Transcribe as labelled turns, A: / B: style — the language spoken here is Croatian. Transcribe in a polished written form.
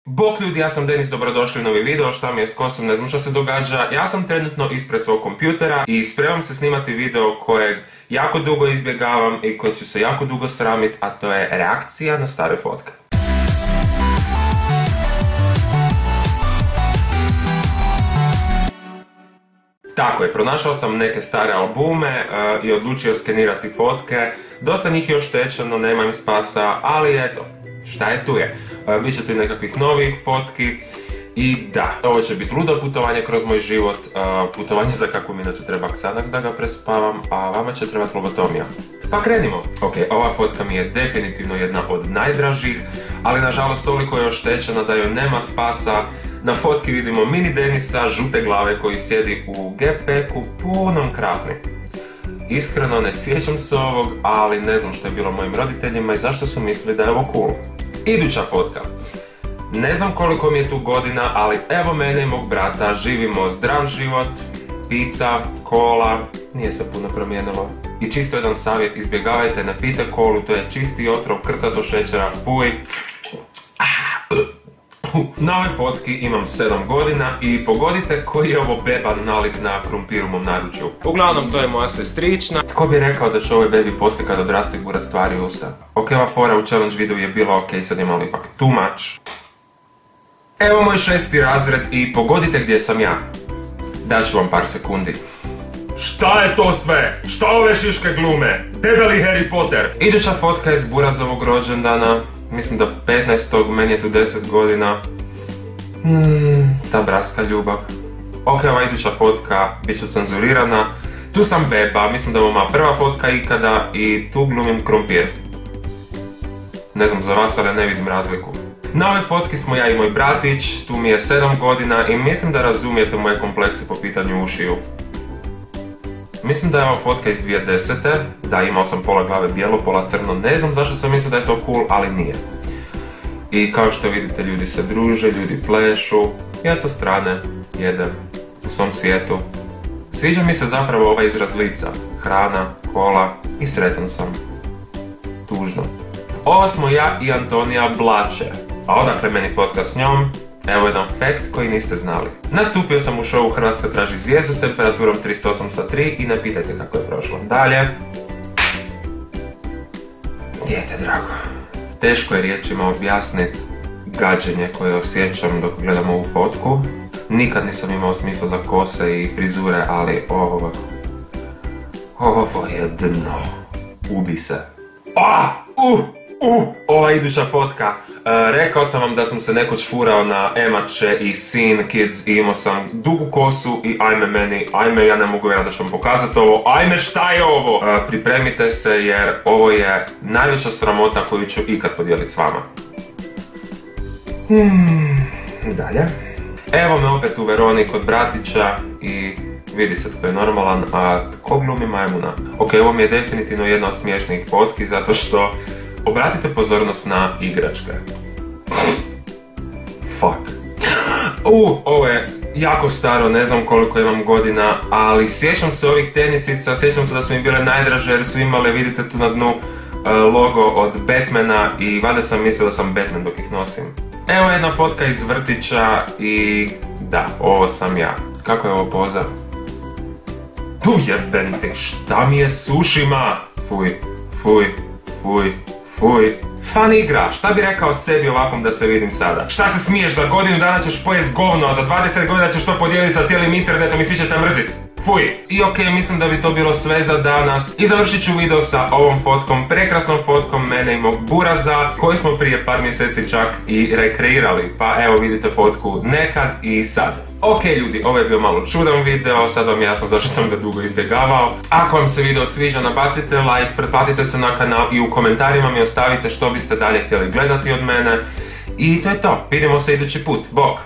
A: Bok ljudi, ja sam Denis, dobrodošli u novi video. Šta mi je s kosom, ne znam šta se događa. Ja sam trenutno ispred svog kompjutera i spremam se snimati video kojeg jako dugo izbjegavam i kojeg ću se jako dugo sramit, a to je reakcija na stare fotke. Tako je, pronašao sam neke stare albume i odlučio skenirati fotke. Dosta njih je oštećeno, nema im spasa, ali eto, šta je tu je. Biće tu i nekakvih novih fotki. I da, ovo će biti ludo putovanje kroz moj život, putovanje za kakvu minutu treba Xanax da ga prespavam, a vama će trebati lobotomija. Pa krenimo! Ok, ova fotka mi je definitivno jedna od najdražih, ali nažalost toliko je oštećena da joj nema spasa. Na fotki vidimo mini Denisa, žute glave, koji sjedi u gepeku punom krafni. Iskreno ne sjećam se ovog, ali ne znam što je bilo mojim roditeljima i zašto su mislili da je ovo cool. Iduća fotka. Ne znam koliko mi je tu godina, ali evo mene i mog brata, živimo zdrav život, pizza, kola, nije se puno promijenilo. I čisto jedan savjet, izbjegavajte, ne pijte kolu, to je čisti otrov, krcato šećera, fuj. Na ovoj fotki imam 7 godina i pogodite koji je ovo beban nalik na krumpir u mom naručju. Uglavnom, to je moja sestrična. Tko bi rekao da će ovoj bebi poslije kad odrasti gurat stvari u usta? Ok, ova fora u challenge videu je bila ok, sad je malo ipak too much. Evo moj 6. razred i pogodite gdje sam ja. Daću vam par sekundi. Šta je to sve? Šta ove šiške glume? Debeli Harry Potter! Iduća fotka je s Burazovog rođendana. Mislim da 15. meni je tu 10 godina. Ta bratska ljubav. Ok, ova iduća fotka bit će cenzurirana. Tu sam beba, mislim da je ovo moja prva fotka ikada i tu glumim krumpir. Ne znam za vas, ali ne vidim razliku. Na ovoj fotki smo ja i moj bratić, tu mi je 7 godina i mislim da razumijete moje komplekse po pitanju ušiju. Mislim da je ova fotka iz 2010. Da, imao sam pola glave bijelo, pola crno, ne znam zašto sam mislio da je to cool, ali nije. I kao što vidite, ljudi se druže, ljudi plešu, ja sa strane jedem u svom svijetu. Sviđa mi se zapravo ovaj izraz lica, hrana, kola i sretan sam. Tužno. Ova smo ja i Antonija Blače, a odakle meni fotka s njom? Evo jedan fact koji niste znali. Nastupio sam u showu Hrvatska traži zvijezdu s temperaturom 38,3 i ne pitajte kako je prošlo. Dalje. Dijete drago. Teško je riječima objasniti gađenje koje osjećam dok gledam ovu fotku. Nikad nisam imao smisla za kose i frizure, ali ovo je dno. Ubi se. Ova iduća fotka. Rekao sam vam da sam se nekoć furao na Emače i Scene Kids i imao sam dugu kosu i ajme, ja ne mogu vjerati da ću vam pokazati ovo. Ajme, šta je ovo? Pripremite se jer ovo je najveća sramota koju ću ikad podijeliti s vama. Dalje. Evo me opet u Veroni kod bratića i vidi se tko je normalan, a tko glumi majmuna. Ok, ovo mi je definitivno jedna od smiješnih fotki zato što obratite pozornost na igračke. Fuck. Ovo je jako staro, ne znam koliko imam godina, ali sjećam se ovih tenisica, sjećam se da su mi bile najdraže jer su imale, vidite tu na dnu, logo od Batmana i valjda sam mislio da sam Batman dok ih nosim. Evo jedna fotka iz vrtića i da, ovo sam ja. Kako je ovo poza? Tu jebente, šta mi je s ušima? Fuj. Fan igra, šta bi rekao sebi ovakvom da se vidim sada? Šta se smiješ, za godinu dana ćeš pojest govno, a za 20 godina ćeš to podijeliti sa cijelim internetom i svi će te mrzit. Fuj. I ok, mislim da bi to bilo sve za danas. I završit ću video sa ovom fotkom, prekrasnom fotkom mene i mog buraza, koju smo prije par mjeseci čak i rekreirali. Pa evo vidite fotku nekad i sad. Ok ljudi, ovo je bio malo čudan video, sad vam je jasno zašto sam ga dugo izbjegavao. Ako vam se video sviđa, nabacite like, pretplatite se na kanal i u komentarima mi ostavite što biste dalje htjeli gledati od mene. I to je to, vidimo se idući put, bok!